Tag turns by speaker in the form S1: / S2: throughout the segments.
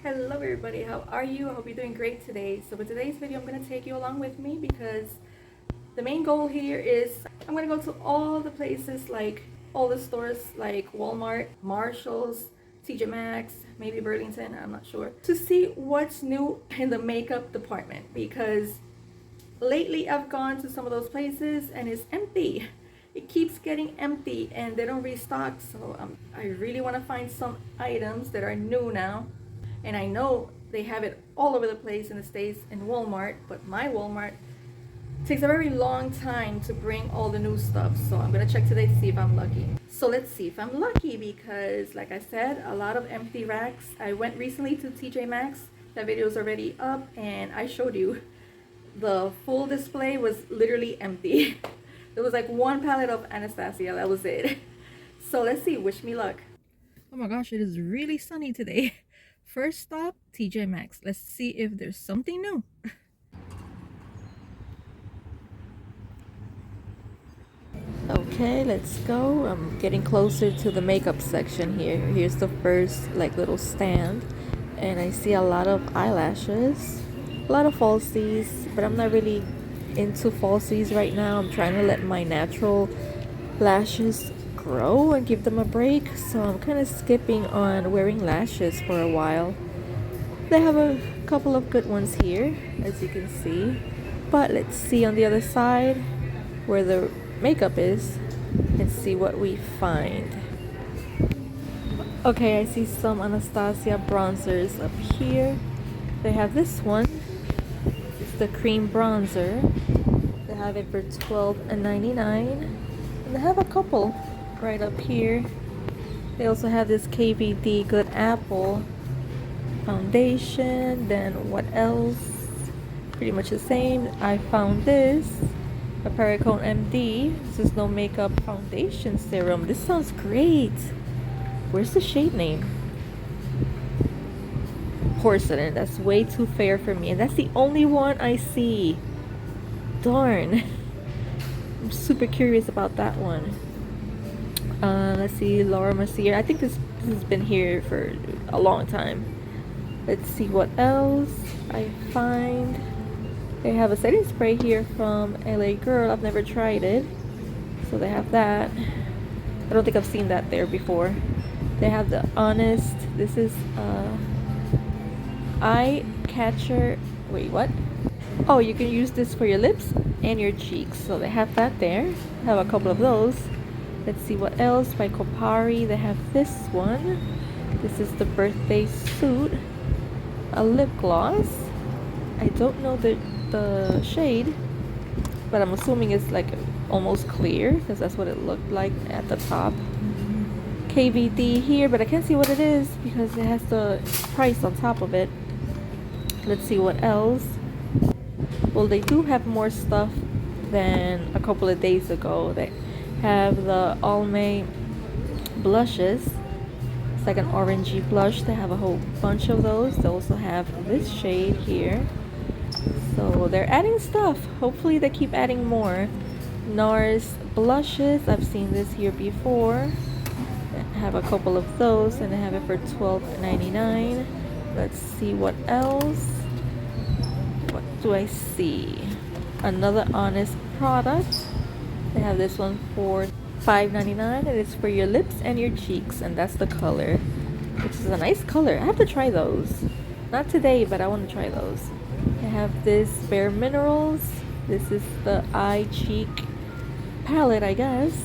S1: Hello everybody, how are you? I hope you're doing great today. So for today's video, I'm going to take you along with me because the main goal here is I'm going to go to all the places, like all the stores like Walmart, Marshalls, TJ Maxx, maybe Burlington, I'm not sure, to see what's new in the makeup department, because lately I've gone to some of those places and it's empty. It keeps getting empty and they don't restock. So I really want to find some items that are new now. And I know they have it all over the place in the States in Walmart, but my Walmart takes a very long time to bring all the new stuff. So I'm gonna check today to see if I'm lucky. So let's see if I'm lucky, because like I said, a lot of empty racks. I went recently to TJ Maxx. That video is already up and I showed you the full display was literally empty. There was like one palette of Anastasia, that was it. So let's see, wish me luck. Oh my gosh, it is really sunny today. First stop, TJ Maxx. Let's see if there's something new. Okay, let's go. I'm getting closer to the makeup section here. Here's the first like little stand, and I see a lot of eyelashes, a lot of falsies, but I'm not really into falsies right now. I'm trying to let my natural lashes grow and give them a break, so I'm kind of skipping on wearing lashes for a while. They have a couple of good ones here, as you can see, but let's see on the other side where the makeup is and see what we find. Okay, I see some Anastasia bronzers up here. They have this one. It's the cream bronzer. They have it for $12.99, and they have a couple right up here. They also have this KVD Good Apple foundation. Then what else? Pretty much the same. I found this, a Perricone MD. This is no makeup foundation serum. This sounds great. Where's the shade name? Porcelain. That's way too fair for me, and that's the only one I see. Darn. I'm super curious about that one. Let's see, Laura Mercier. I think this has been here for a long time. Let's see what else I find. They have a setting spray here from LA Girl. I've never tried it, so they have that. I don't think I've seen that there before. They have the Honest. This is eye catcher. Wait, what? Oh, you can use this for your lips and your cheeks. So they have that there. They have a couple of those. Let's see what else. By Kopari, they have this one. This is the Birthday Suit, a lip gloss. I don't know the shade, but I'm assuming it's like almost clear, because that's what it looked like at the top. KVD here, but I can't see what it is because it has the price on top of it. Let's see what else. Well, they do have more stuff than a couple of days ago. They have the Almay blushes. It's like an orangey blush. They have a whole bunch of those. They also have this shade here. So they're adding stuff. Hopefully they keep adding more. NARS blushes. I've seen this here before. I have a couple of those, and I have it for $12.99. Let's see what else. What do I see? Another Honest product. They have this one for $5.99, and it's for your lips and your cheeks, and that's the color, which is a nice color. I have to try those. Not today, but I want to try those. I have this Bare Minerals. This is the eye cheek palette, I guess.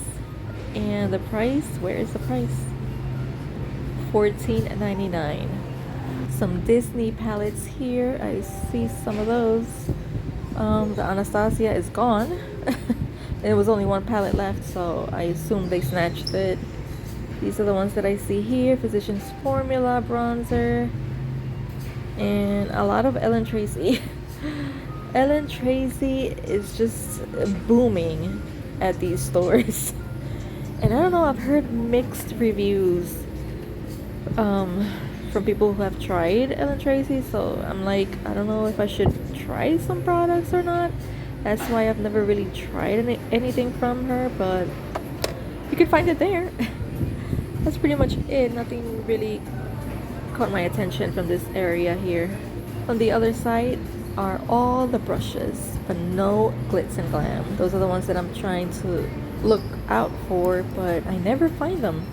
S1: And the price, where is the price? $14.99. Some Disney palettes here. I see some of those. The Anastasia is gone. There was only one palette left, so I assume they snatched it. These are the ones that I see here. Physicians Formula bronzer, and a lot of Ellen Tracy. Ellen Tracy is just booming at these stores. And I don't know, I've heard mixed reviews from people who have tried Ellen Tracy, so I'm like, I don't know if I should try some products or not. That's why I've never really tried anything from her, but you can find it there. That's pretty much it. Nothing really caught my attention from this area here. On the other side are all the brushes, but no glitz and glam. Those are the ones that I'm trying to look out for, but I never find them.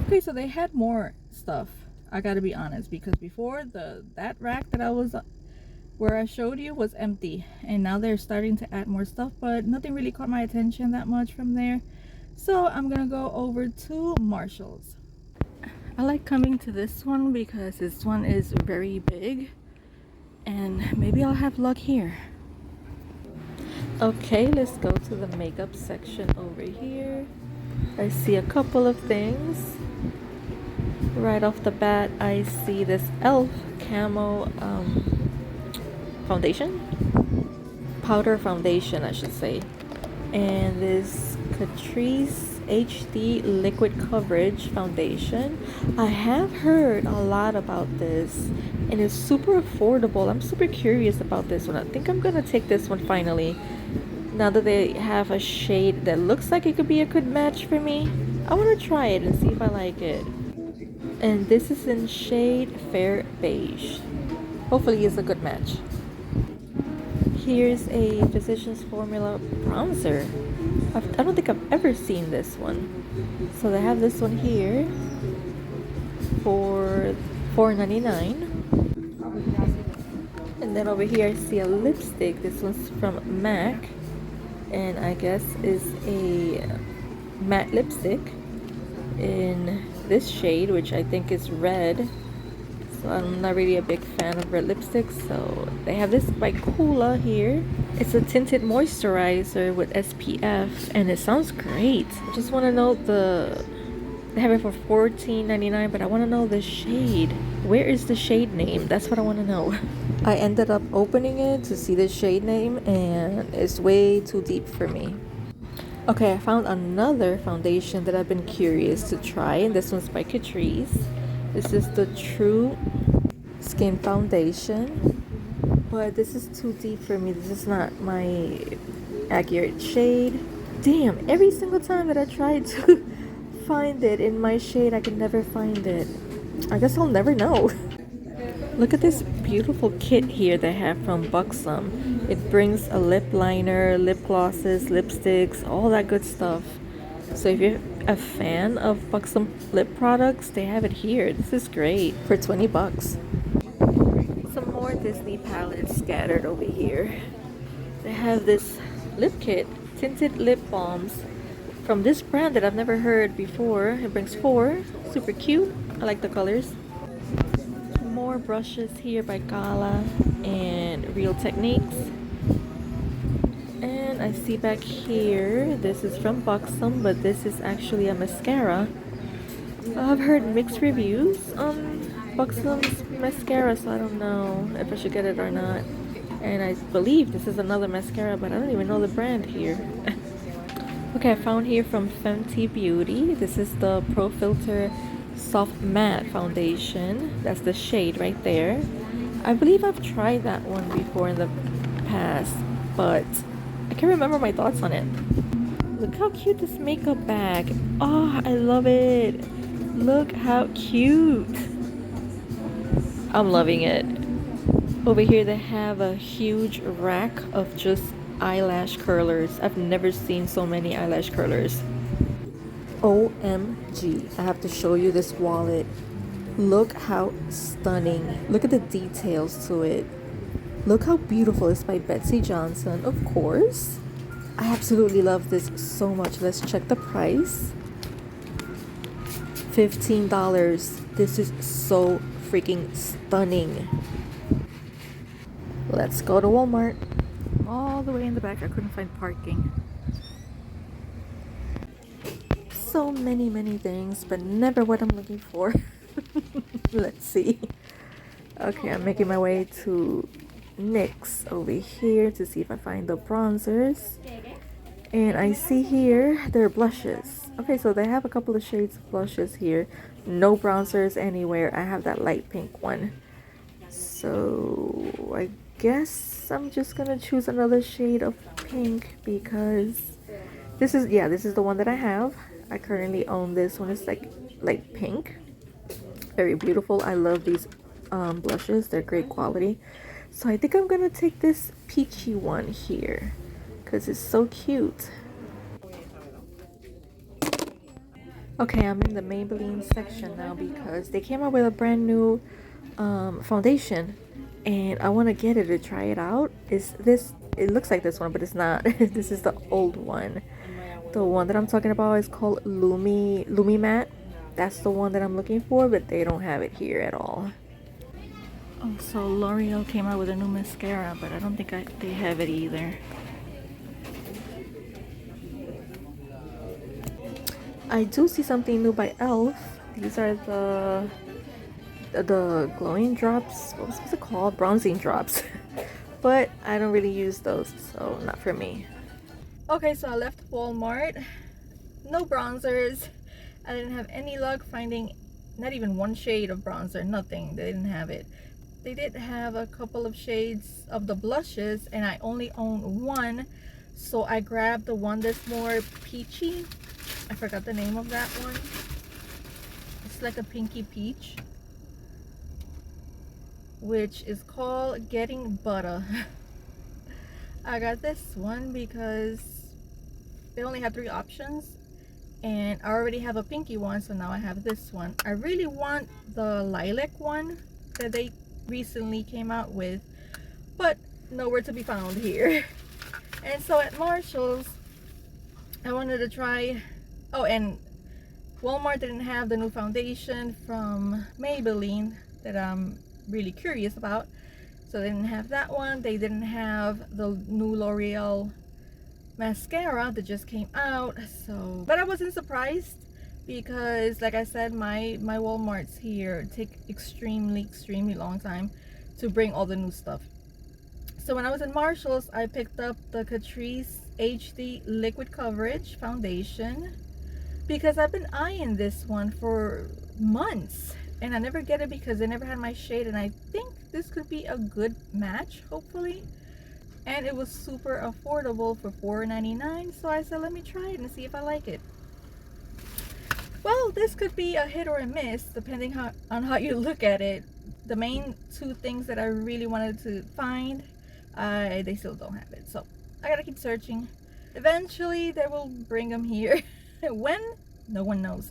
S1: Okay, so they had more stuff. I gotta be honest, because before that rack that I was where I showed you was empty, and now they're starting to add more stuff, but nothing really caught my attention that much from there. So I'm gonna go over to Marshalls. I like coming to this one because this one is very big, and maybe I'll have luck here. Okay, let's go to the makeup section over here. I see a couple of things. Right off the bat, I see this e.l.f. camo foundation, powder foundation I should say, and this Catrice HD liquid coverage foundation. I have heard a lot about this, and it's super affordable. I'm super curious about this one. I think I'm gonna take this one finally, now that they have a shade that looks like it could be a good match for me. I want to try it and see if I like it. And this is in shade Fair Beige. Hopefully it's a good match. Here's a Physicians Formula bronzer. I don't think I've ever seen this one. So they have this one here for $4.99. And then over here I see a lipstick. This one's from MAC, and I guess is a matte lipstick in this shade, which I think is red. So I'm not really a big fan of red lipsticks. So they have this by Kula here. It's a tinted moisturizer with SPF, and it sounds great. I just want to know they have it for $14.99, but I want to know the shade. Where is the shade name? That's what I want to know. I ended up opening it to see the shade name, and it's way too deep for me. Okay, I found another foundation that I've been curious to try, and this one's by Catrice. This is the True Skin Foundation, but this is too deep for me. This is not my accurate shade. Damn, every single time that I try to find it in my shade, I can never find it. I guess I'll never know. Look at this beautiful kit here they have from Buxom. It brings a lip liner, lip glosses, lipsticks, all that good stuff. So if you're a fan of Buxom lip products, they have it here. This is great for 20 bucks. Some more Disney palettes scattered over here. They have this lip kit, tinted lip balms from this brand that I've never heard before. It brings 4, super cute. I like the colors. More brushes here by Gala and Real Techniques. And I see back here, this is from Buxom, but this is actually a mascara. I've heard mixed reviews on Buxom's mascara, so I don't know if I should get it or not. And I believe this is another mascara, but I don't even know the brand here. Okay, I found here from Fenty Beauty. This is the Pro Filter Soft Matte Foundation. That's the shade right there. I believe I've tried that one before in the past, but I can't remember my thoughts on it. Look how cute this makeup bag. Oh, I love it. Look how cute. I'm loving it. Over here they have a huge rack of just eyelash curlers. I've never seen so many eyelash curlers. OMG, I have to show you this wallet. Look how stunning. Look at the details to it. Look how beautiful. It's by Betsy Johnson, of course. I absolutely love this so much. Let's check the price. $15. This is so freaking stunning. Let's go to Walmart. All the way in the back, I couldn't find parking. So many things, but never what I'm looking for. Let's see. Okay, I'm making my way to NYX over here to see if I find the bronzers. And I see here they're blushes. Okay, so they have a couple of shades of blushes here. No bronzers anywhere. I have that light pink one. So I guess I'm just gonna choose another shade of pink because this is the one that I have. I currently own this one. It's like light pink. Very beautiful. I love these blushes. They're great quality. So I think I'm gonna take this peachy one here because it's so cute. Okay, I'm in the Maybelline section now because they came out with a brand new foundation, and I want to get it to try it out. Is this? It looks like this one, but it's not. This is the old one. The one that I'm talking about is called Lumi Matte. That's the one that I'm looking for, but they don't have it here at all. Oh, so L'Oreal came out with a new mascara, but I don't think they have it either. I do see something new by e.l.f. These are the glowing drops. What's it called? Bronzing drops. But I don't really use those, so not for me. Okay, so I left Walmart. No bronzers. I didn't have any luck finding not even one shade of bronzer. Nothing. They didn't have it. They did have a couple of shades of the blushes, and I only own one, so I grabbed the one that's more peachy. I forgot the name of that one. It's like a pinky peach, which is called Getting Butter. I got this one because they only have 3 options, and I already have a pinky one, so now I have this one. I really want the lilac one that they recently came out with, but nowhere to be found here. And so at Marshalls, I wanted to try, oh, and Walmart didn't have the new foundation from Maybelline that I'm really curious about, so they didn't have that one. They didn't have the new L'Oreal mascara that just came out, so, but I wasn't surprised because, like I said, my Walmarts here take extremely long time to bring all the new stuff. So when I was in Marshalls, I picked up the Catrice HD Liquid Coverage Foundation because I've been eyeing this one for months and I never get it because they never had my shade, and I think this could be a good match, hopefully. And it was super affordable for $4.99, so I said let me try it and see if I like it. Well, this could be a hit or a miss depending on how you look at it. The main 2 things that I really wanted to find, they still don't have it, so I gotta keep searching. Eventually they will bring them here. When? No one knows.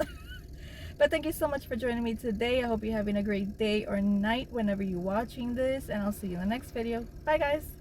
S1: But thank you so much for joining me today. I hope you're having a great day or night whenever you're watching this, and I'll see you in the next video. Bye guys.